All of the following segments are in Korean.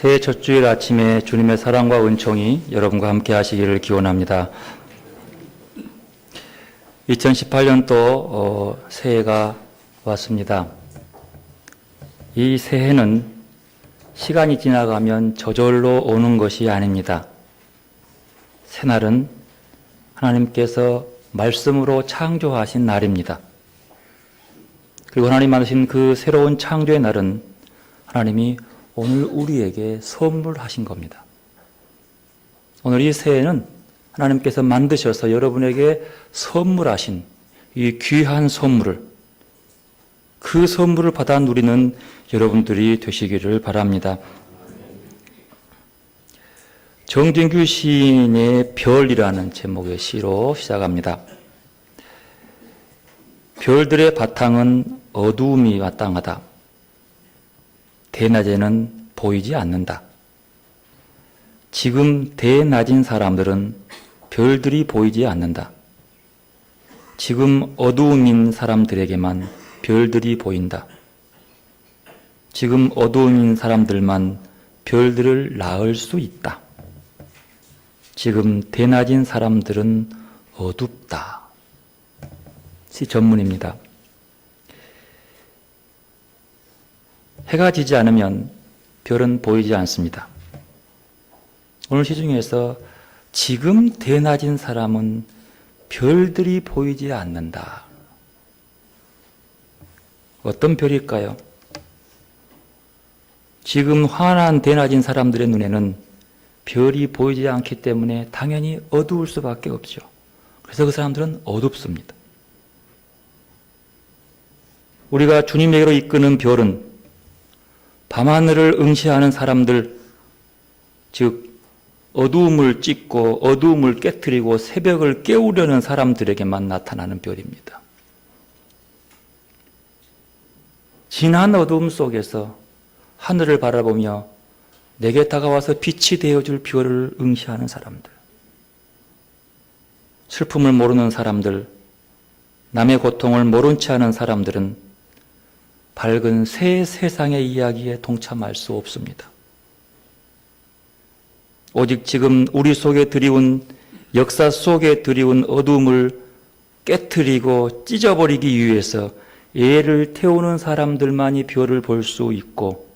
새해 첫 주일 아침에 주님의 사랑과 은총이 여러분과 함께 하시기를 기원합니다. 2018년도 새해가 왔습니다. 이 새해는 시간이 지나가면 저절로 오는 것이 아닙니다. 새날은 하나님께서 말씀으로 창조하신 날입니다. 그리고 하나님 만드신 그 새로운 창조의 날은 하나님이 오늘 우리에게 선물하신 겁니다. 오늘 이 새해는 하나님께서 만드셔서 여러분에게 선물하신 이 귀한 선물을, 그 선물을 받아 누리는 여러분들이 되시기를 바랍니다. 정진규 시인의 별이라는 제목의 시로 시작합니다. 별들의 바탕은 어두움이 마땅하다. 대낮에는 보이지 않는다. 지금 대낮인 사람들은 별들이 보이지 않는다. 지금 어두움인 사람들에게만 별들이 보인다. 지금 어두움인 사람들만 별들을 낳을 수 있다. 지금 대낮인 사람들은 어둡다. 시 전문입니다. 해가 지지 않으면 별은 보이지 않습니다. 오늘 시중에서 지금 대낮인 사람은 별들이 보이지 않는다. 어떤 별일까요? 지금 환한 대낮인 사람들의 눈에는 별이 보이지 않기 때문에 당연히 어두울 수밖에 없죠. 그래서 그 사람들은 어둡습니다. 우리가 주님에게로 이끄는 별은 밤하늘을 응시하는 사람들, 즉 어두움을 찢고 어두움을 깨트리고 새벽을 깨우려는 사람들에게만 나타나는 별입니다. 진한 어두움 속에서 하늘을 바라보며 내게 다가와서 빛이 되어줄 별을 응시하는 사람들, 슬픔을 모르는 사람들, 남의 고통을 모른 채 하는 사람들은 밝은 새 세상의 이야기에 동참할 수 없습니다. 오직 지금 우리 속에 드리운, 역사 속에 드리운 어둠을 깨트리고 찢어버리기 위해서 애를 태우는 사람들만이 별을 볼 수 있고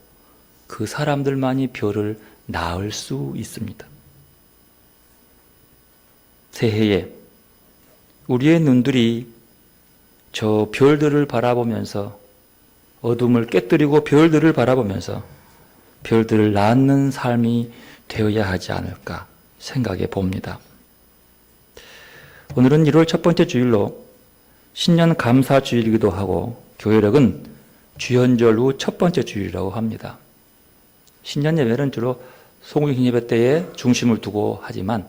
그 사람들만이 별을 낳을 수 있습니다. 새해에 우리의 눈들이 저 별들을 바라보면서 어둠을 깨뜨리고 별들을 바라보면서 별들을 낳는 삶이 되어야 하지 않을까 생각해 봅니다. 오늘은 1월 첫 번째 주일로 신년 감사 주일이기도 하고 교회력은 주현절 후 첫 번째 주일이라고 합니다. 신년 예배는 주로 송국인 예배 때에 중심을 두고 하지만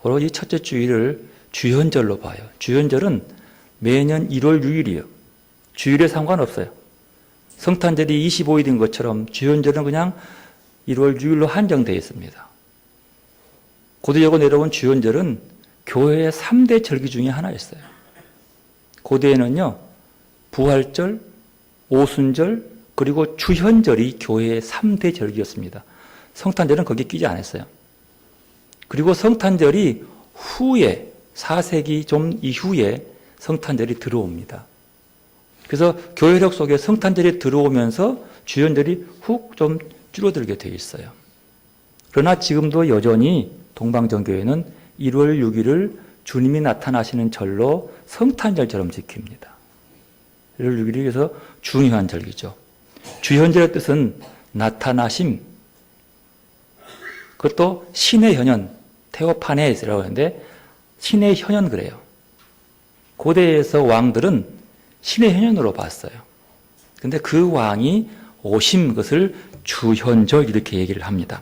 바로 이 첫째 주일을 주현절로 봐요. 주현절은 매년 1월 6일이에요. 주일에 상관없어요. 성탄절이 25일인 것처럼 주현절은 그냥 1월 6일로 한정되어 있습니다. 고대적으로 내려온 주현절은 교회의 3대 절기 중에 하나였어요. 고대에는요, 부활절, 오순절, 그리고 주현절이 교회의 3대 절기였습니다. 성탄절은 거기에 끼지 않았어요. 그리고 성탄절이 후에, 4세기 좀 이후에 성탄절이 들어옵니다. 그래서 교회력 속에 성탄절이 들어오면서 주현절이 훅 좀 줄어들게 되어 있어요. 그러나 지금도 여전히 동방정교회는 1월 6일을 주님이 나타나시는 절로 성탄절처럼 지킵니다. 1월 6일이 그래서 중요한 절기죠. 주현절의 뜻은 나타나심, 그것도 신의 현현, 테오파네스라고 하는데 신의 현현 그래요. 고대에서 왕들은 신의 현현으로 봤어요. 근데 그 왕이 오신 것을 주현절 이렇게 얘기를 합니다.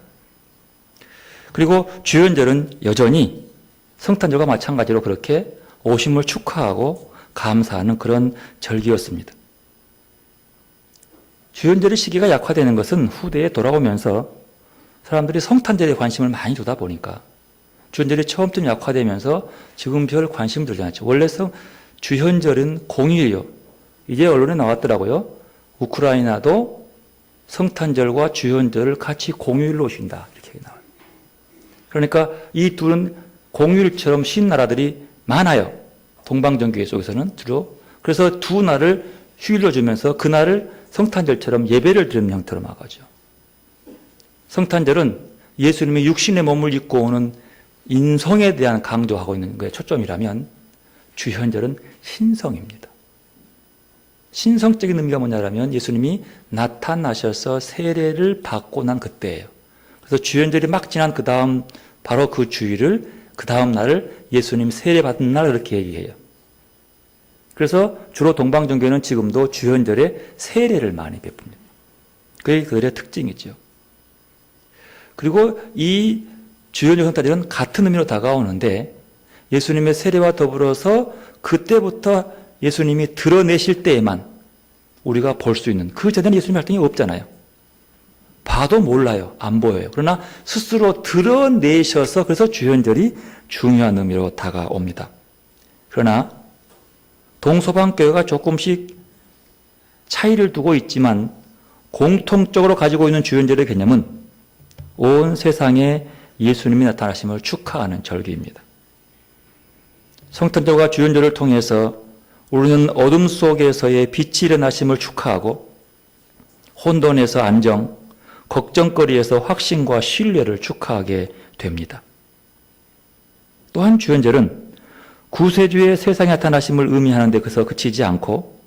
그리고 주현절은 여전히 성탄절과 마찬가지로 그렇게 오심을 축하하고 감사하는 그런 절기였습니다. 주현절의 시기가 약화되는 것은 후대에 돌아오면서 사람들이 성탄절에 관심을 많이 두다 보니까 주현절이 처음쯤 약화되면서 지금 별 관심 들지 않죠. 원래 주현절은 공휴일이요. 이제 언론에 나왔더라고요. 우크라이나도 성탄절과 주현절을 같이 공휴일로 오신다. 이렇게 나와요. 그러니까 이 둘은 공휴일처럼 쉰 나라들이 많아요. 동방정교회 속에서는 주로. 그래서 두 날을 휴일로 주면서 그 날을 성탄절처럼 예배를 드리는 형태로 막아죠. 성탄절은 예수님이 육신의 몸을 입고 오는 인성에 대한 강조하고 있는 것에 초점이라면 주현절은 신성입니다. 신성적인 의미가 뭐냐면 예수님이 나타나셔서 세례를 받고 난 그때예요. 그래서 주현절이 막 지난 그 다음 바로 그 주일을 그 다음 날을 예수님 세례 받은 날 그렇게 얘기해요. 그래서 주로 동방종교는 지금도 주현절에 세례를 많이 베풉니다. 그게 그들의 특징이죠. 그리고 이 주현절 성탄절은 같은 의미로 다가오는데 예수님의 세례와 더불어서 그때부터 예수님이 드러내실 때에만 우리가 볼 수 있는, 그 전에는 예수님 활동이 없잖아요. 봐도 몰라요. 안 보여요. 그러나 스스로 드러내셔서 그래서 주현절이 중요한 의미로 다가옵니다. 그러나 동서방교회가 조금씩 차이를 두고 있지만 공통적으로 가지고 있는 주현절의 개념은 온 세상에 예수님이 나타나심을 축하하는 절기입니다. 성탄절과 주현절을 통해서 우리는 어둠 속에서의 빛이 일어나심을 축하하고 혼돈에서 안정, 걱정거리에서 확신과 신뢰를 축하하게 됩니다. 또한 주현절은 구세주의 세상에 나타나심을 의미하는 데 그래서 그치지 않고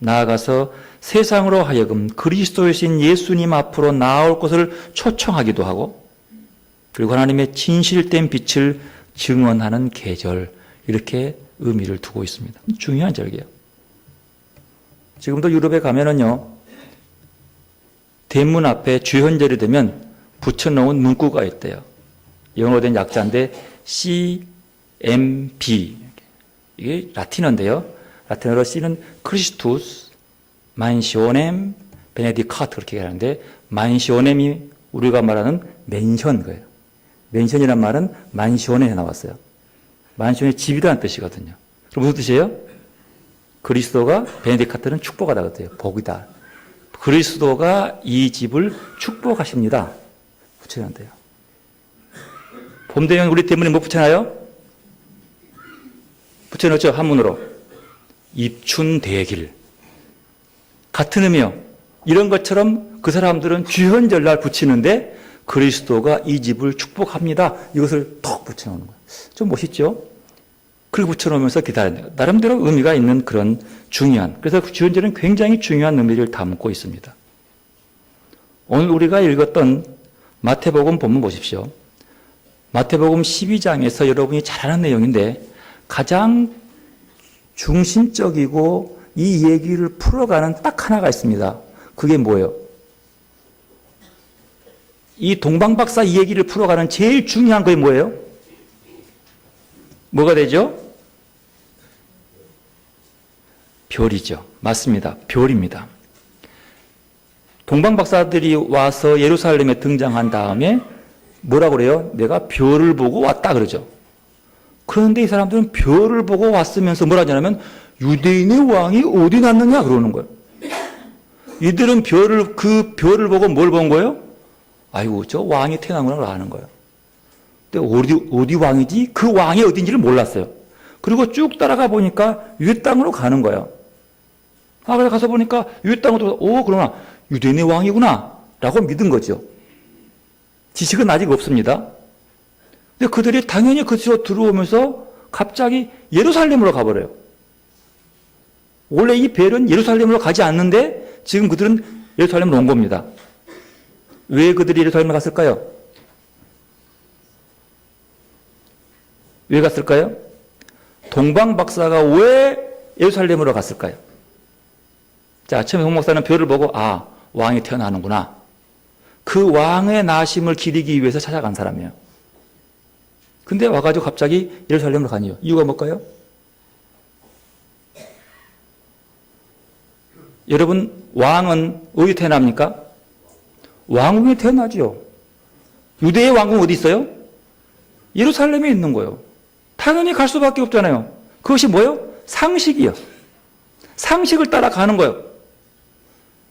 나아가서 세상으로 하여금 그리스도이신 예수님 앞으로 나아올 것을 초청하기도 하고 그리고 하나님의 진실된 빛을 증언하는 계절, 이렇게 의미를 두고 있습니다. 중요한 절기예요. 지금도 유럽에 가면은요, 대문 앞에 주현절이 되면 붙여놓은 문구가 있대요. 영어로 된 약자인데 CMB, 이게 라틴어인데요. 라틴어로 C는 크리스투스 만시오넴 베네디카트 그렇게 하는데 만시오넴이 우리가 말하는 맨션 거예요. 맨션이란 말은 만시온에 나왔어요. 만시온의 집이라는 뜻이거든요. 그럼 무슨 뜻이에요? 그리스도가 베네디카트는 축복하다 그랬대요. 복이다. 그리스도가 이 집을 축복하십니다. 붙여놓는데요. 봄 되면 우리 때문에 뭐 붙여놔요? 붙여놓죠. 한문으로. 입춘대길. 같은 의미요. 이런 것처럼 그 사람들은 주현절날 붙이는데 그리스도가 이 집을 축복합니다. 이것을 턱 붙여놓는 거예요. 좀 멋있죠? 그리고 붙여놓으면서 기다려요. 나름대로 의미가 있는 그런 중요한, 그래서 주현절은 굉장히 중요한 의미를 담고 있습니다. 오늘 우리가 읽었던 마태복음 본문 보십시오. 마태복음 12장에서 여러분이 잘 아는 내용인데 가장 중심적이고 이 얘기를 풀어가는 딱 하나가 있습니다. 그게 뭐예요? 이 동방박사 이 얘기를 풀어가는 제일 중요한 게 뭐예요? 뭐가 되죠? 별이죠. 맞습니다. 별입니다. 동방박사들이 와서 예루살렘에 등장한 다음에 뭐라고 그래요? 내가 별을 보고 왔다 그러죠. 그런데 이 사람들은 별을 보고 왔으면서 뭐라 하냐면 유대인의 왕이 어디 났느냐 그러는 거예요. 이들은 그 별을 보고 뭘 본 거예요? 아이고, 저 왕이 태어난구나 그걸 아는 거예요. 근데 어디 왕이지? 그 왕이 어딘지를 몰랐어요. 그리고 쭉 따라가 보니까 유대 땅으로 가는 거예요. 그래서 가서 보니까 유대 땅으로 그러나 유대인의 왕이구나 라고 믿은 거죠. 지식은 아직 없습니다. 근데 그들이 당연히 그쪽으로 들어오면서 갑자기 예루살렘으로 가버려요. 원래 이 별은 예루살렘으로 가지 않는데 지금 그들은 예루살렘으로 온 겁니다. 왜 그들이 예루살렘에 갔을까요? 왜 갔을까요? 동방박사가 왜 예루살렘으로 갔을까요? 자, 처음에 동방박사는 별을 보고 왕이 태어나는구나. 그 왕의 나심을 기리기 위해서 찾아간 사람이에요. 근데 와가지고 갑자기 예루살렘으로 가니요. 이유가 뭘까요? 여러분, 왕은 어디 태어납니까? 왕궁에 태어나죠. 유대의 왕궁 어디 있어요? 예루살렘에 있는 거예요. 당연히 갈 수밖에 없잖아요. 그것이 뭐예요? 상식이요. 상식을 따라가는 거예요.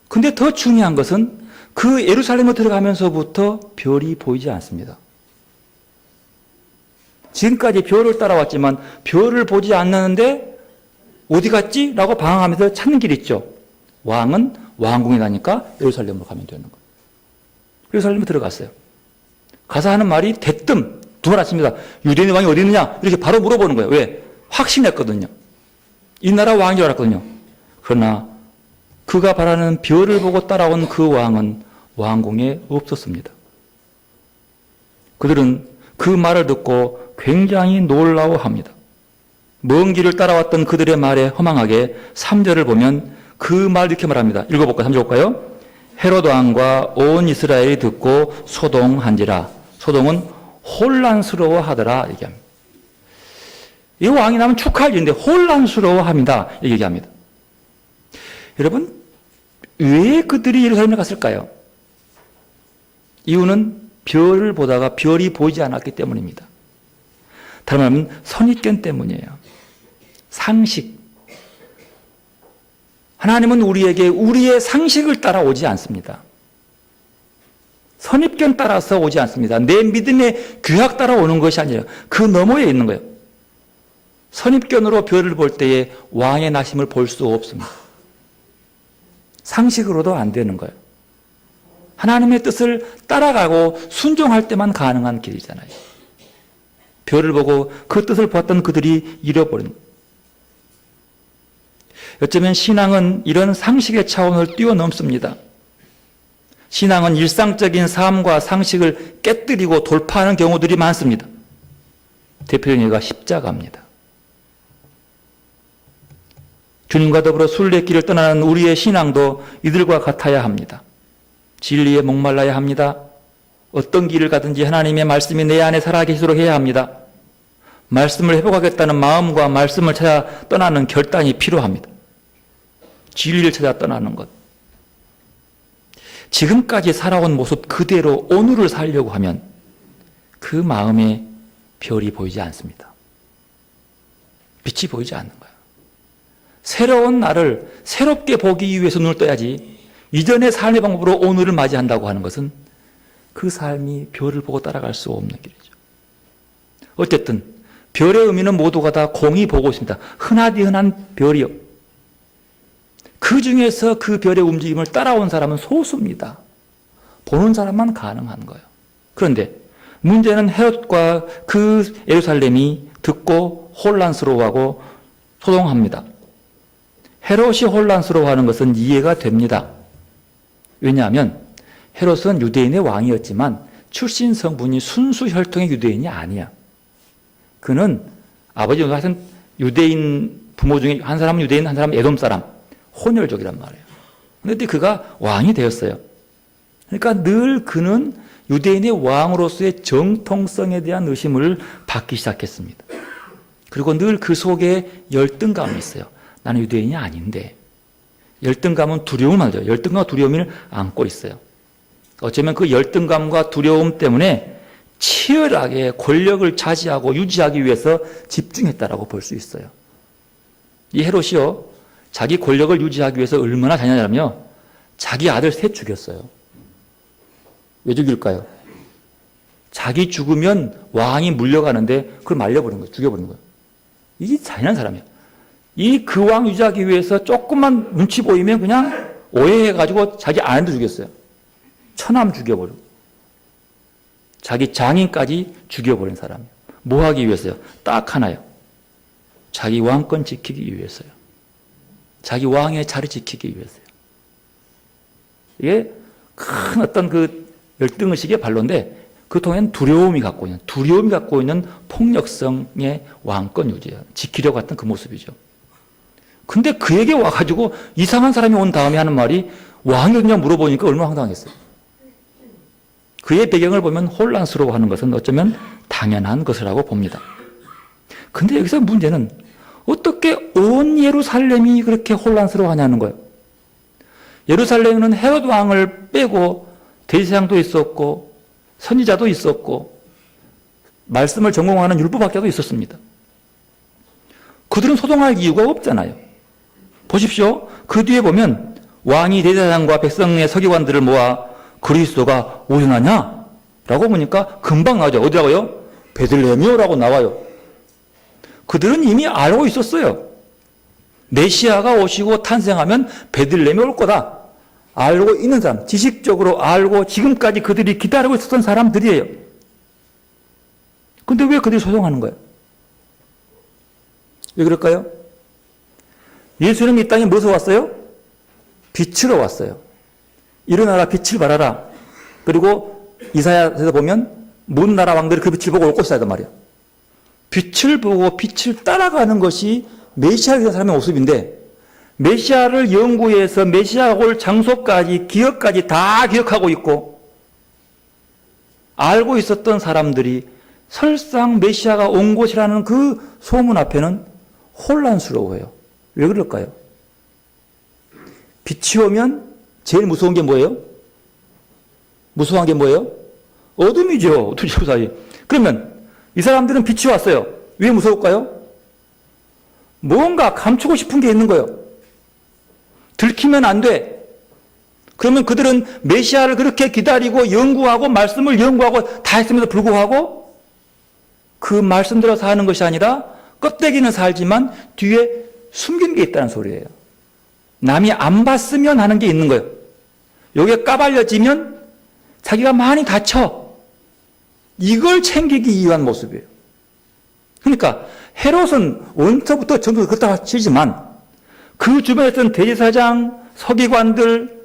근데 더 중요한 것은 그 예루살렘에 들어가면서부터 별이 보이지 않습니다. 지금까지 별을 따라왔지만 별을 보지 않는데 어디 갔지? 라고 방황하면서 찾는 길이 있죠. 왕은 왕궁에 가니까 예루살렘으로 가면 되는 거예요. 예루살렘에 들어갔어요. 가서 하는 말이 대뜸 두 번 왔습니다. 유대인의 왕이 어디 있느냐? 이렇게 바로 물어보는 거예요. 왜? 확신했거든요. 이 나라 왕인 줄 알았거든요. 그러나 그가 바라는 별을 보고 따라온 그 왕은 왕궁에 없었습니다. 그들은 그 말을 듣고 굉장히 놀라워합니다. 먼 길을 따라왔던 그들의 말에 허망하게 3절을 보면 그 말 이렇게 말합니다. 읽어볼까요? 3절 볼까요? 헤롯 왕과 온 이스라엘이 듣고 소동한지라. 소동은 혼란스러워하더라 얘기합니다. 이 왕이 나면 축하할 일인데 혼란스러워합니다 얘기합니다. 여러분, 왜 그들이 예루살렘에 갔을까요? 이유는 별을 보다가 별이 보이지 않았기 때문입니다. 다른 말하면 선입견 때문이에요. 상식. 하나님은 우리에게 우리의 상식을 따라오지 않습니다. 선입견 따라서 오지 않습니다. 내 믿음의 규약 따라 오는 것이 아니라 그 너머에 있는 거예요. 선입견으로 별을 볼 때에 왕의 나심을 볼 수 없습니다. 상식으로도 안 되는 거예요. 하나님의 뜻을 따라가고 순종할 때만 가능한 길이잖아요. 별을 보고 그 뜻을 보았던 그들이 잃어버린 거예요. 어쩌면 신앙은 이런 상식의 차원을 뛰어넘습니다. 신앙은 일상적인 삶과 상식을 깨뜨리고 돌파하는 경우들이 많습니다. 대표적인 예가 십자가입니다. 주님과 더불어 순례의 길을 떠나는 우리의 신앙도 이들과 같아야 합니다. 진리에 목말라야 합니다. 어떤 길을 가든지 하나님의 말씀이 내 안에 살아계시도록 해야 합니다. 말씀을 회복하겠다는 마음과 말씀을 찾아 떠나는 결단이 필요합니다. 진리를 찾아 떠나는 것. 지금까지 살아온 모습 그대로 오늘을 살려고 하면 그 마음에 별이 보이지 않습니다. 빛이 보이지 않는 거예요. 새로운 날을 새롭게 보기 위해서 눈을 떠야지 이전의 삶의 방법으로 오늘을 맞이한다고 하는 것은 그 삶이 별을 보고 따라갈 수 없는 길이죠. 어쨌든 별의 의미는 모두가 다 공히 보고 있습니다. 흔한 별이요. 그 중에서 그 별의 움직임을 따라온 사람은 소수입니다. 보는 사람만 가능한 거예요. 그런데 문제는 헤롯과 그 예루살렘이 듣고 혼란스러워하고 소동합니다. 헤롯이 혼란스러워하는 것은 이해가 됩니다. 왜냐하면 헤롯은 유대인의 왕이었지만 출신 성분이 순수 혈통의 유대인이 아니야. 그는 아버지 하여튼 유대인 부모 중에 한 사람은 유대인, 한 사람은 에돔 사람, 혼혈족이란 말이에요. 그런데 그가 왕이 되었어요. 그러니까 늘 그는 유대인의 왕으로서의 정통성에 대한 의심을 받기 시작했습니다. 그리고 늘 그 속에 열등감이 있어요. 나는 유대인이 아닌데. 열등감은 두려움을 만들어요. 열등감과 두려움을 안고 있어요. 어쩌면 그 열등감과 두려움 때문에 치열하게 권력을 차지하고 유지하기 위해서 집중했다라고 볼 수 있어요. 이 헤롯이요, 자기 권력을 유지하기 위해서 얼마나 잔인하냐면요, 자기 아들 셋 죽였어요. 왜 죽일까요? 자기 죽으면 왕이 물려가는데 그걸 말려버린 거예요. 죽여버린 거예요. 이게 잔인한 사람이에요. 이 그 왕 유지하기 위해서 조금만 눈치 보이면 그냥 오해해가지고 자기 아내도 죽였어요. 처남 죽여버리고. 자기 장인까지 죽여버린 사람이에요. 뭐 하기 위해서요? 딱 하나요. 자기 왕권 지키기 위해서요. 자기 왕의 자리 지키기 위해서요. 이게 큰 어떤 그 열등의식의 발로인데 그 통엔 두려움이 갖고 있는 폭력성의 왕권 유지예요. 지키려고 했던 그 모습이죠. 근데 그에게 와가지고 이상한 사람이 온 다음에 하는 말이 왕이 어디냐 물어보니까 얼마나 황당했어요. 그의 배경을 보면 혼란스러워하는 것은 어쩌면 당연한 것이라고 봅니다. 근데 여기서 문제는 어떻게 온 예루살렘이 그렇게 혼란스러워하냐는 거예요. 예루살렘은 헤롯 왕을 빼고 대제사장도 있었고 선지자도 있었고 말씀을 전공하는 율법학자도 있었습니다. 그들은 소동할 이유가 없잖아요. 보십시오. 그 뒤에 보면 왕이 대제사장과 백성의 서기관들을 모아 그리스도가 오셨느냐? 라고 보니까 금방 나오죠. 어디라고요? 베들레헴이요라고 나와요. 그들은 이미 알고 있었어요. 메시아가 오시고 탄생하면 베들레헴에 올 거다. 알고 있는 사람, 지식적으로 알고 지금까지 그들이 기다리고 있었던 사람들이에요. 근데 왜 그들이 소송하는 거예요? 왜 그럴까요? 예수님이 이 땅에 무엇으로 왔어요? 빛으로 왔어요. 일어나라 빛을 발하라. 그리고 이사야에서 보면 모든 나라 왕들이 그 빛을 보고 올 것이다 그 말이에요. 빛을 보고 빛을 따라가는 것이 메시아가 된 사람의 모습인데, 메시아를 연구해서 메시아가 올 장소까지 기억까지 다 기억하고 있고 알고 있었던 사람들이 설상 메시아가 온 곳이라는 그 소문 앞에는 혼란스러워요. 왜 그럴까요? 빛이 오면 제일 무서운 게 뭐예요? 무서운 게 뭐예요? 어둠이죠. 두 집 사이. 그러면 이 사람들은 빛이 왔어요. 왜 무서울까요? 뭔가 감추고 싶은 게 있는 거예요. 들키면 안 돼. 그러면 그들은 메시아를 그렇게 기다리고 연구하고 말씀을 연구하고 다 했음에도 불구하고 그 말씀대로 사는 것이 아니라 껍데기는 살지만 뒤에 숨긴 게 있다는 소리예요. 남이 안 봤으면 하는 게 있는 거예요. 요게 까발려지면 자기가 많이 다쳐. 이걸 챙기기 위한 모습이에요. 그러니까 헤롯은 원서부터 전부 그렇다 치지만 그 주변에 있던 대제사장, 서기관들,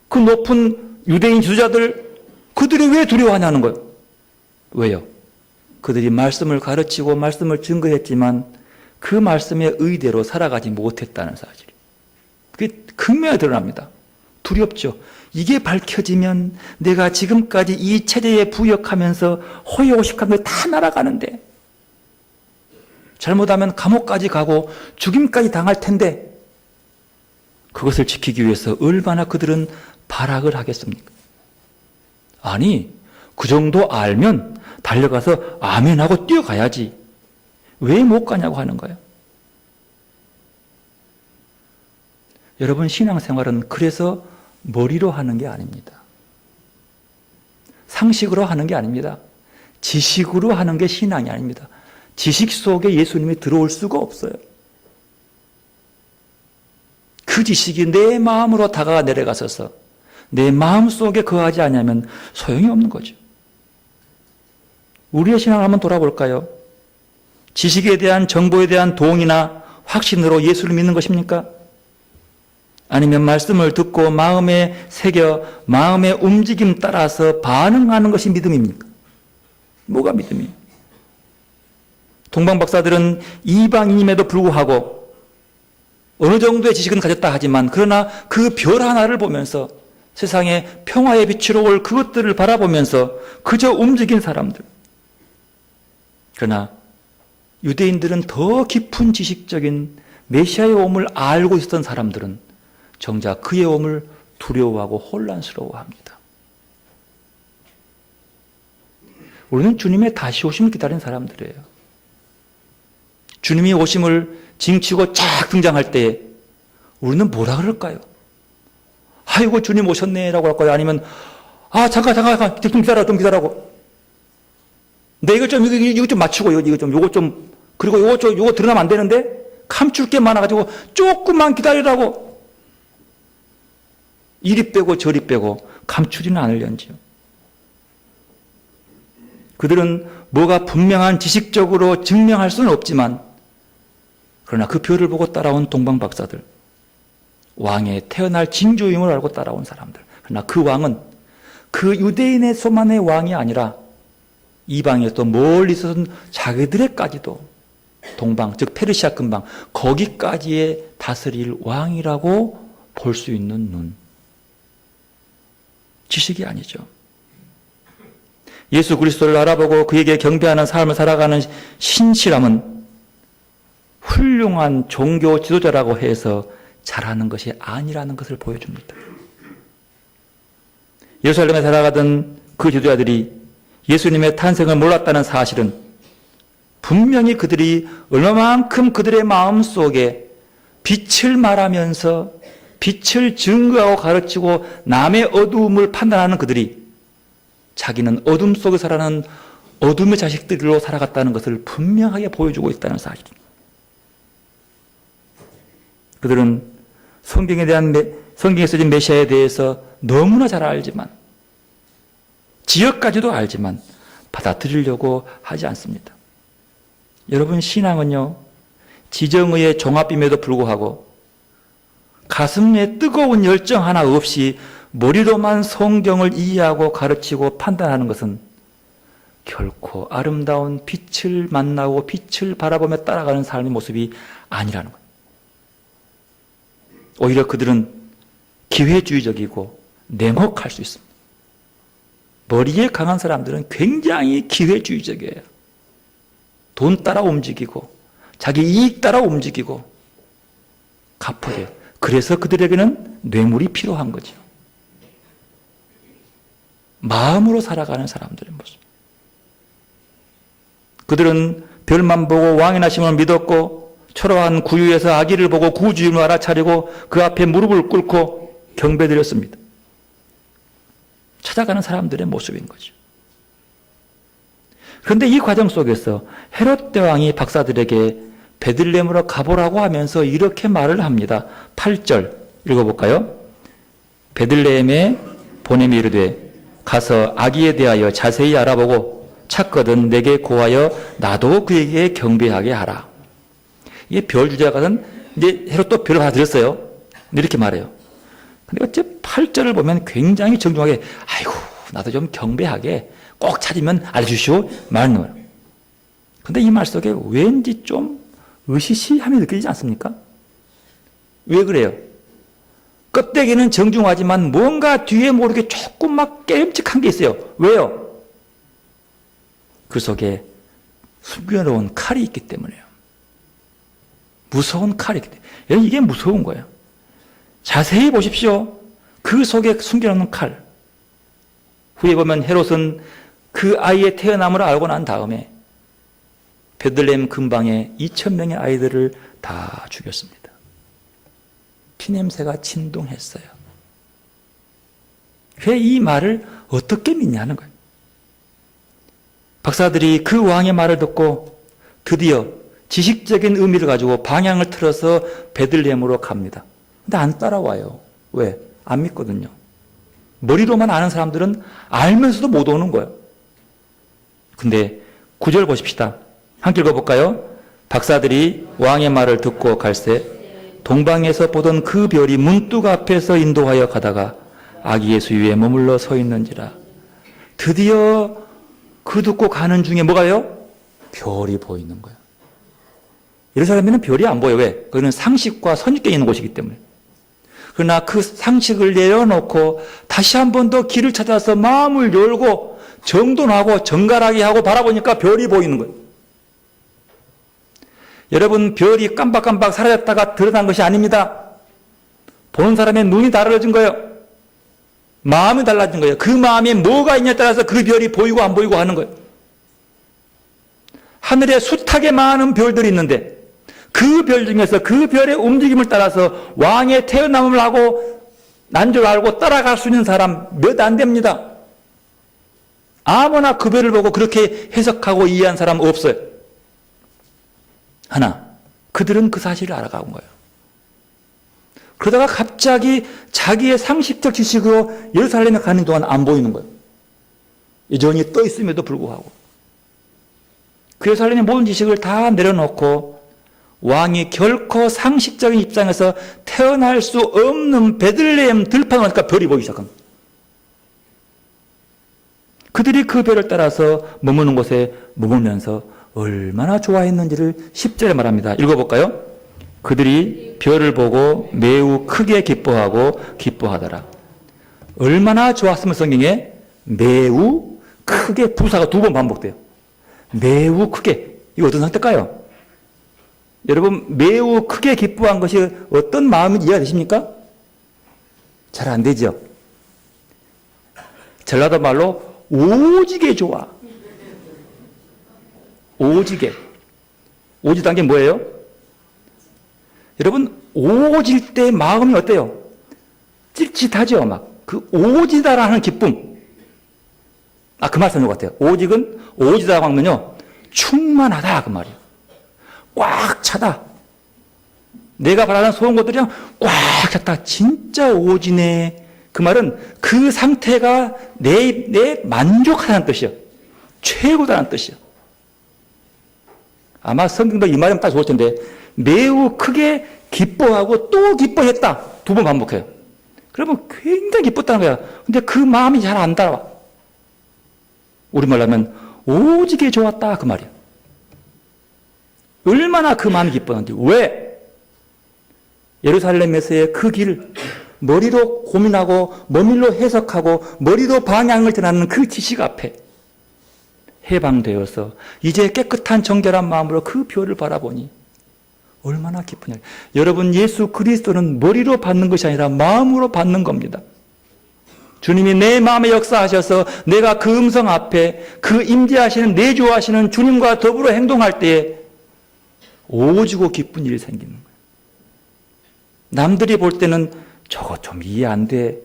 그 높은 유대인 지도자들, 그들이 왜 두려워하냐는 거예요. 왜요? 그들이 말씀을 가르치고 말씀을 증거했지만 그 말씀의 의대로 살아가지 못했다는 사실. 그게 극명하게 드러납니다. 두렵죠. 이게 밝혀지면 내가 지금까지 이 체제에 부역하면서 호의호식한 걸 다 날아가는데, 잘못하면 감옥까지 가고 죽임까지 당할 텐데, 그것을 지키기 위해서 얼마나 그들은 발악을 하겠습니까? 아니, 그 정도 알면 달려가서 아멘하고 뛰어가야지. 왜 못 가냐고 하는 거예요. 여러분, 신앙생활은 그래서 머리로 하는 게 아닙니다. 상식으로 하는 게 아닙니다. 지식으로 하는 게 신앙이 아닙니다. 지식 속에 예수님이 들어올 수가 없어요. 그 지식이 내 마음으로 다가가 내려가서서 내 마음 속에 거하지 않으면 소용이 없는 거죠. 우리의 신앙을 한번 돌아볼까요? 지식에 대한 정보에 대한 동의나 확신으로 예수를 믿는 것입니까? 아니면 말씀을 듣고 마음에 새겨 마음의 움직임 따라서 반응하는 것이 믿음입니까? 뭐가 믿음이에요? 동방박사들은 이방인임에도 불구하고 어느 정도의 지식은 가졌다 하지만 그러나 그 별 하나를 보면서 세상에 평화의 빛으로 올 그것들을 바라보면서 그저 움직인 사람들. 그러나 유대인들은 더 깊은 지식적인 메시아의 오음을 알고 있었던 사람들은 정작 그의 오음을 두려워하고 혼란스러워합니다. 우리는 주님의 다시 오심을 기다리는 사람들이에요. 주님이 오심을 징치고 쫙 등장할 때 우리는 뭐라 그럴까요? 아이고 주님 오셨네라고 할까요? 아니면 잠깐 좀 기다라고. 내 이거 좀 맞추고 요거 좀 그리고 요거 드러나면 안 되는데 감출 게 많아가지고 조금만 기다리라고. 이리 빼고 저리 빼고 감추지는 않으려는지요. 그들은 뭐가 분명한 지식적으로 증명할 수는 없지만 그러나 그 표를 보고 따라온 동방박사들, 왕의 태어날 징조임을 알고 따라온 사람들. 그러나 그 왕은 그 유대인의 소만의 왕이 아니라 이방에 또 멀리 있었던 자기들에까지도 동방, 즉 페르시아 근방, 거기까지의 다스릴 왕이라고 볼 수 있는 눈. 지식이 아니죠. 예수 그리스도를 알아보고 그에게 경배하는 삶을 살아가는 신실함은 훌륭한 종교 지도자라고 해서 잘하는 것이 아니라는 것을 보여줍니다. 예루살렘에 살아가던 그 지도자들이 예수님의 탄생을 몰랐다는 사실은 분명히 그들이 얼마만큼 그들의 마음 속에 빛을 말하면서 빛을 증거하고 가르치고 남의 어두움을 판단하는 그들이 자기는 어둠 속에 살아가는 어둠의 자식들로 살아갔다는 것을 분명하게 보여주고 있다는 사실입니다. 그들은 성경에 써진 메시아에 대해서 너무나 잘 알지만, 지역까지도 알지만 받아들이려고 하지 않습니다. 여러분, 신앙은요, 지정의의 종합임에도 불구하고 가슴에 뜨거운 열정 하나 없이 머리로만 성경을 이해하고 가르치고 판단하는 것은 결코 아름다운 빛을 만나고 빛을 바라보며 따라가는 삶의 모습이 아니라는 거예요. 오히려 그들은 기회주의적이고 냉혹할 수 있습니다. 머리에 강한 사람들은 굉장히 기회주의적이에요. 돈 따라 움직이고 자기 이익 따라 움직이고 갚아요. 그래서 그들에게는 뇌물이 필요한 거죠. 마음으로 살아가는 사람들의 모습. 그들은 별만 보고 왕의 나심을 믿었고 초라한 구유에서 아기를 보고 구주임을 알아차리고 그 앞에 무릎을 꿇고 경배드렸습니다. 찾아가는 사람들의 모습인 거죠. 그런데 이 과정 속에서 헤롯 대왕이 박사들에게 베들레헴으로 가보라고 하면서 이렇게 말을 합니다. 8절 읽어볼까요? 베들레헴에 보냄이 이르되 가서 아기에 대하여 자세히 알아보고 찾거든 내게 고하여 나도 그에게 경배하게 하라. 이게 별 주자거든. 이제 헤롯 또 별을 하나 드렸어요. 이렇게 말해요. 근데 어째 8절을 보면 굉장히 정중하게 아이고 나도 좀 경배하게 꼭 찾으면 알려주시오 말하는 거예요. 근데 이 말 속에 왠지 좀 으시시함이 느껴지지 않습니까? 왜 그래요? 껍데기는 정중하지만 뭔가 뒤에 모르게 조금 막 깨름직한 게 있어요. 왜요? 그 속에 숨겨놓은 칼이 있기 때문에요. 무서운 칼이 있기 때문에. 이게 무서운 거예요. 자세히 보십시오. 그 속에 숨겨놓은 칼. 후에 보면 헤롯은 그 아이의 태어남을 알고 난 다음에 베들레헴 근방에 2,000명의 아이들을 다 죽였습니다. 피냄새가 진동했어요. 왜 이 말을 어떻게 믿냐는 거예요. 박사들이 그 왕의 말을 듣고 드디어 지식적인 의미를 가지고 방향을 틀어서 베들레헴으로 갑니다. 근데 안 따라와요. 왜? 안 믿거든요. 머리로만 아는 사람들은 알면서도 못 오는 거예요. 근데 9절 보십시다. 함께 읽어볼까요? 박사들이 왕의 말을 듣고 갈새 동방에서 보던 그 별이 문득 앞에서 인도하여 가다가 아기 예수 위에 머물러 서 있는지라. 드디어 그 듣고 가는 중에 뭐가요? 별이 보이는 거예요. 예루살렘에는 별이 안 보여요. 왜? 거기는 상식과 선입견이 있는 곳이기 때문에. 그러나 그 상식을 내려놓고 다시 한 번 더 길을 찾아서 마음을 열고 정돈하고 정갈하게 하고 바라보니까 별이 보이는 거예요. 여러분, 별이 깜박깜박 사라졌다가 드러난 것이 아닙니다. 보는 사람의 눈이 달라진 거예요. 마음이 달라진 거예요. 그 마음에 뭐가 있냐에 따라서 그 별이 보이고 안 보이고 하는 거예요. 하늘에 숱하게 많은 별들이 있는데 그 별 중에서 그 별의 움직임을 따라서 왕의 태어남을 하고 난 줄 알고 따라갈 수 있는 사람 몇 안 됩니다. 아무나 그 별을 보고 그렇게 해석하고 이해한 사람 없어요. 하나, 그들은 그 사실을 알아간 거예요. 그러다가 갑자기 자기의 상식적 지식으로 예루살렘에 가는 동안 안 보이는 거예요. 여전히 떠 있음에도 불구하고. 그 예루살렘의 모든 지식을 다 내려놓고 왕이 결코 상식적인 입장에서 태어날 수 없는 베들레헴 들판을 가니까 별이 보이기 시작한 거예요. 그들이 그 별을 따라서 머무는 곳에 머물면서 얼마나 좋아했는지를 10절에 말합니다. 읽어볼까요? 그들이 별을 보고 매우 크게 기뻐하고 기뻐하더라. 얼마나 좋았으면 성경에 매우 크게 부사가 2번 반복돼요. 매우 크게. 이거 어떤 상태일까요? 여러분, 매우 크게 기뻐한 것이 어떤 마음인지 이해가 되십니까? 잘 안 되죠? 전라도 말로 오지게 좋아. 오지게. 오지다는 게 뭐예요? 여러분, 오질 때 마음이 어때요? 찝찝하죠. 막 그 오지다라는 기쁨. 그 말씀인 것 같아요. 오직은 오지다라고 하면요, 충만하다 그 말이에요. 꽉 차다. 내가 바라는 소원 것들이랑 꽉 찼다. 진짜 오지네. 그 말은 그 상태가 내 만족하다는 뜻이요. 최고다는 뜻이요. 아마 성경도 이 말이면 딱 좋을 텐데, 매우 크게 기뻐하고 또 기뻐했다. 2번 반복해요. 그러면 굉장히 기뻤다는 거야. 근데 그 마음이 잘 안 따라와. 우리말로 하면 오지게 좋았다 그 말이야. 얼마나 그 마음이 기뻤는지. 왜? 예루살렘에서의 그 길, 머리로 고민하고 머리로 해석하고 머리로 방향을 전하는 그 지식 앞에 해방되어서 이제 깨끗한 정결한 마음으로 그 별을 바라보니 얼마나 기쁘냐. 여러분, 예수 그리스도는 머리로 받는 것이 아니라 마음으로 받는 겁니다. 주님이 내 마음에 역사하셔서 내가 그 음성 앞에 그 임재하시는 내주하시는 주님과 더불어 행동할 때에 오지고 기쁜 일이 생기는 거예요. 남들이 볼 때는 저거 좀 이해 안 돼.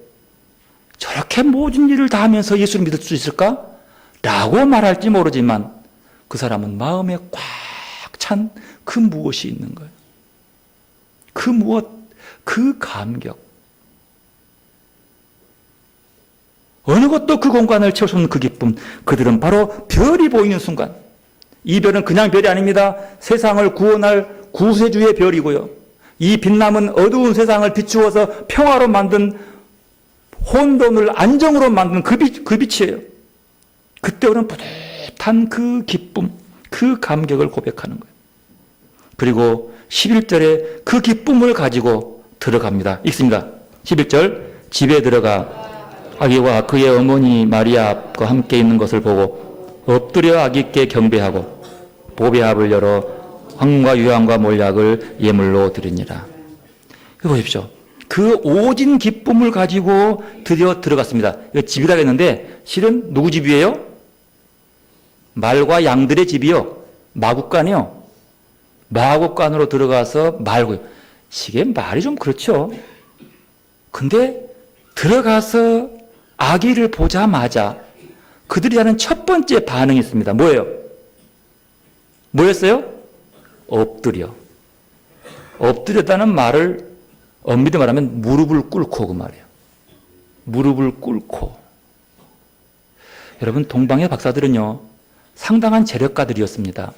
저렇게 모든 일을 다 하면서 예수를 믿을 수 있을까? 라고 말할지 모르지만 그 사람은 마음에 꽉 찬 그 무엇이 있는 거예요. 그 무엇, 그 감격. 어느 것도 그 공간을 채울 수 없는 그 기쁨. 그들은 바로 별이 보이는 순간. 이 별은 그냥 별이 아닙니다. 세상을 구원할 구세주의 별이고요. 이 빛남은 어두운 세상을 비추어서 평화로 만든 혼돈을 안정으로 만든 그 빛이에요. 그때 오는 뿌듯한 그 기쁨, 그 감격을 고백하는 거예요. 그리고 11절에 그 기쁨을 가지고 들어갑니다. 읽습니다. 11절, 집에 들어가 아기와 그의 어머니 마리아와 함께 있는 것을 보고 엎드려 아기께 경배하고 보배합을 열어 황금과 유향과 몰약을 예물로 드리니라. 이거 보십시오. 그 오진 기쁨을 가지고 드디어 들어갔습니다. 이거 집이라 했는데 실은 누구 집이에요? 말과 양들의 집이요. 마국간이요. 마국간으로 들어가서 말고요. 이게 말이 좀 그렇죠. 근데 들어가서 아기를 보자마자 그들이 하는 첫 번째 반응이 있습니다. 뭐예요? 뭐였어요? 엎드려. 엎드렸다는 말을 엄밀히 말하면 무릎을 꿇고 그 말이에요. 무릎을 꿇고. 여러분, 동방의 박사들은요, 상당한 재력가들이었습니다.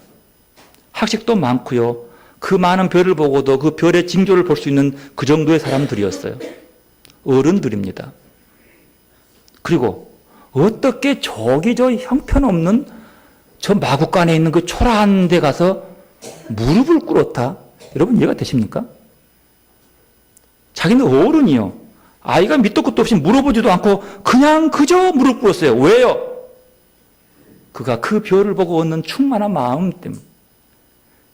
학식도 많고요. 그 많은 별을 보고도 그 별의 징조를 볼 수 있는 그 정도의 사람들이었어요. 어른들입니다. 그리고 어떻게 저기 저 형편없는 저 마국간에 있는 그 초라한 데 가서 무릎을 꿇었다? 여러분, 이해가 되십니까? 자기는 어른이요. 아이가 밑도 끝도 없이 물어보지도 않고 그냥 그저 무릎 꿇었어요. 왜요? 그가 그 별을 보고 얻는 충만한 마음 때문에.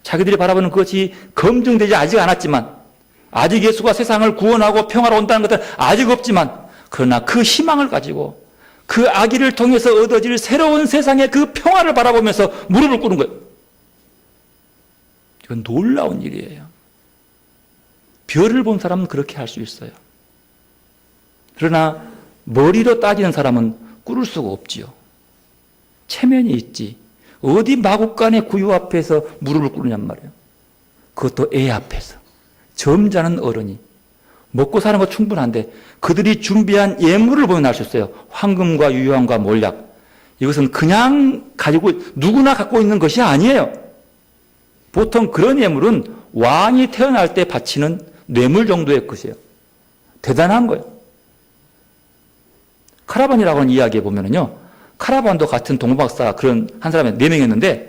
자기들이 바라보는 그것이 검증되지 아직 않았지만, 아직 예수가 세상을 구원하고 평화로 온다는 것은 아직 없지만, 그러나 그 희망을 가지고 그 아기를 통해서 얻어질 새로운 세상의 그 평화를 바라보면서 무릎을 꿇은 거예요. 이건 놀라운 일이에요. 별을 본 사람은 그렇게 할 수 있어요. 그러나 머리로 따지는 사람은 꿇을 수가 없지요. 체면이 있지. 어디 마국간의 구유 앞에서 무릎을 꿇느냔 말이에요. 그것도 애 앞에서. 점잖은 어른이. 먹고 사는 거 충분한데 그들이 준비한 예물을 보면 알 수 있어요. 황금과 유향과 몰약. 이것은 그냥 가지고 누구나 갖고 있는 것이 아니에요. 보통 그런 예물은 왕이 태어날 때 바치는 뇌물 정도의 것이에요. 대단한 거예요. 카라반이라고 하는 이야기에 보면은요, 카라반도 같은 동방박사 그런 한 사람이 4명이었는데,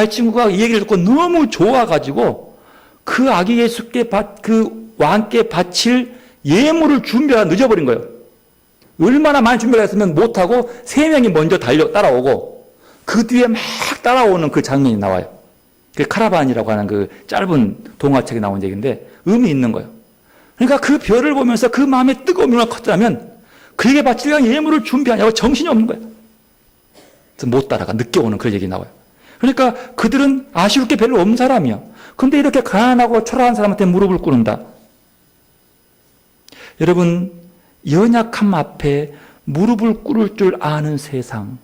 이 친구가 이 얘기를 듣고 너무 좋아가지고 그 아기 예수께 그 왕께 바칠 예물을 준비하다 늦어버린 거예요. 얼마나 많이 준비를 했으면 못하고 3명이 먼저 따라오고 그 뒤에 막 따라오는 그 장면이 나와요. 그 카라반이라고 하는 그 짧은 동화책에 나온 얘기인데 의미 있는 거예요. 그러니까 그 별을 보면서 그 마음에 뜨거움이 컸다면 그에게 바칠 예물을 준비하냐고 정신이 없는 거예요. 그래서 못 따라가 늦게 오는 그런 얘기 나와요. 그러니까 그들은 아쉬울 게 별로 없는 사람이야. 근데 이렇게 가난하고 초라한 사람한테 무릎을 꿇는다. 여러분, 연약함 앞에 무릎을 꿇을 줄 아는 세상,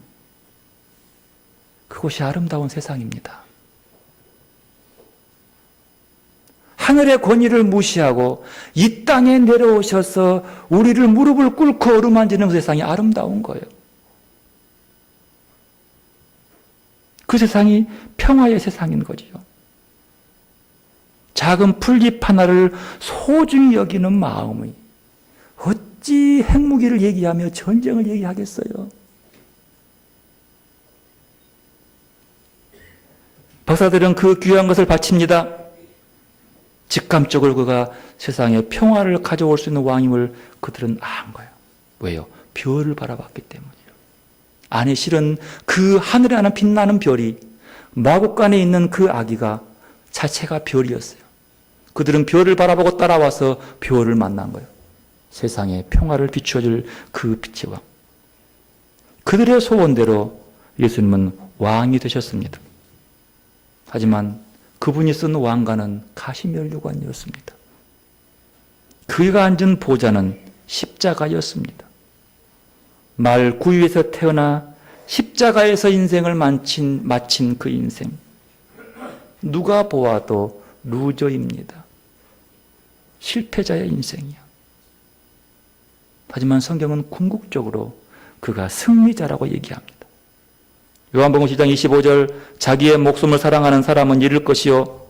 그것이 아름다운 세상입니다. 하늘의 권위를 무시하고 이 땅에 내려오셔서 우리를 무릎을 꿇고 어루만지는 세상이 아름다운 거예요. 그 세상이 평화의 세상인 거죠. 작은 풀잎 하나를 소중히 여기는 마음이 어찌 핵무기를 얘기하며 전쟁을 얘기하겠어요. 박사들은 그 귀한 것을 바칩니다. 직감적으로 그가 세상에 평화를 가져올 수 있는 왕임을 그들은 안 거예요. 왜요? 별을 바라봤기 때문이에요. 아니 실은 그 하늘에 하는 빛나는 별이 마국간에 있는 그 아기가 자체가 별이었어요. 그들은 별을 바라보고 따라와서 별을 만난 거예요. 세상에 평화를 비추어줄 그 빛의 왕. 그들의 소원대로 예수님은 왕이 되셨습니다. 하지만 그분이 쓴 왕관은 가시면류관이었습니다. 그가 앉은 보좌는 십자가였습니다. 말 구유에서 태어나 십자가에서 인생을 마친 그 인생. 누가 보아도 루저입니다. 실패자의 인생이야. 하지만 성경은 궁극적으로 그가 승리자라고 얘기합니다. 요한복음 10장 25절 자기의 목숨을 사랑하는 사람은 잃을 것이요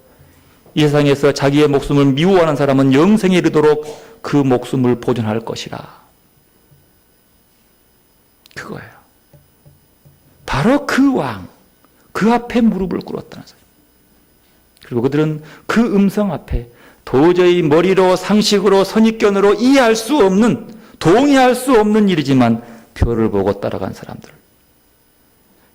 이 세상에서 자기의 목숨을 미워하는 사람은 영생에 이르도록 그 목숨을 보존할 것이라. 그거예요. 바로 그 왕, 그 앞에 무릎을 꿇었다는 사람. 그리고 그들은 그 음성 앞에 도저히 머리로 상식으로 선입견으로 이해할 수 없는, 동의할 수 없는 일이지만 별을 보고 따라간 사람들.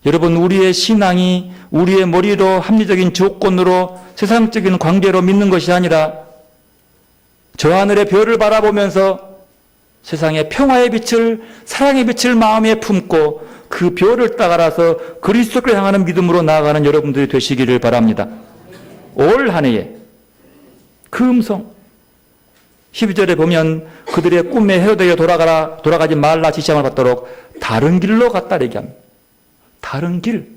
여러분, 우리의 신앙이 우리의 머리로 합리적인 조건으로 세상적인 관계로 믿는 것이 아니라 저 하늘의 별을 바라보면서 세상의 평화의 빛을, 사랑의 빛을 마음에 품고 그 별을 따라서 그리스도를 향하는 믿음으로 나아가는 여러분들이 되시기를 바랍니다. 올 한 해에 그 음성 12절에 보면 그들의 꿈에 헤로데에 돌아가지 말라 지시함을 받도록 다른 길로 갔다 얘기합니다. 다른 길,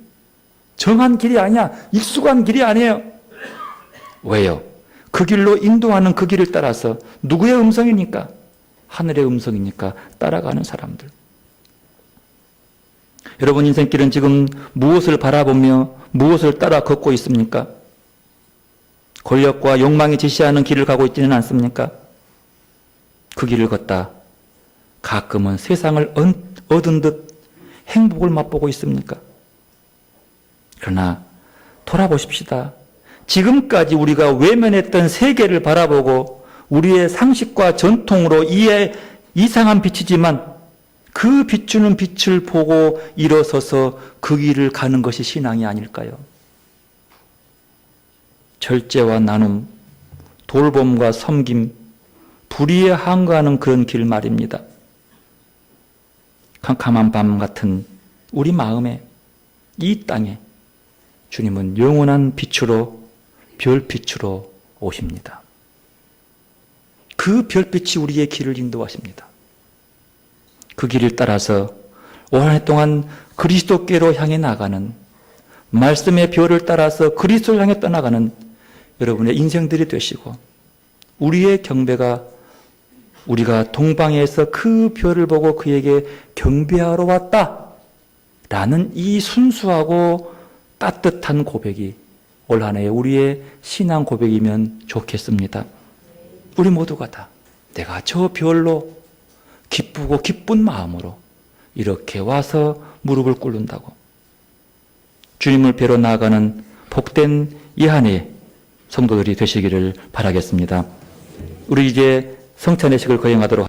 정한 길이 아니야. 익숙한 길이 아니에요. 왜요? 그 길로 인도하는 그 길을 따라서 누구의 음성이니까? 하늘의 음성이니까 따라가는 사람들. 여러분 인생길은 지금 무엇을 바라보며 무엇을 따라 걷고 있습니까? 권력과 욕망이 지시하는 길을 가고 있지는 않습니까? 그 길을 걷다 가끔은 세상을 얻은 듯 행복을 맛보고 있습니까? 그러나 돌아보십시다. 지금까지 우리가 외면했던 세계를 바라보고 우리의 상식과 전통으로 이상한 빛이지만 그 비추는 빛을 보고 일어서서 그 길을 가는 것이 신앙이 아닐까요? 절제와 나눔, 돌봄과 섬김, 불의에 항거하는 그런 길 말입니다. 캄캄한 밤 같은 우리 마음에, 이 땅에 주님은 영원한 빛으로, 별빛으로 오십니다. 그 별빛이 우리의 길을 인도하십니다. 그 길을 따라서 올 한 해 동안 그리스도께로 향해 나가는, 말씀의 별을 따라서 그리스도를 향해 떠나가는 여러분의 인생들이 되시고, 우리의 경배가 우리가 동방에서 그 별을 보고 그에게 경배하러 왔다 라는 이 순수하고 따뜻한 고백이 올 한 해에 우리의 신앙 고백이면 좋겠습니다. 우리 모두가 다 내가 저 별로 기쁘고 기쁜 마음으로 이렇게 와서 무릎을 꿇는다고 주님을 뵈러 나아가는 복된 이 한 해 성도들이 되시기를 바라겠습니다. 우리 이제 성찬의식을 거행하도록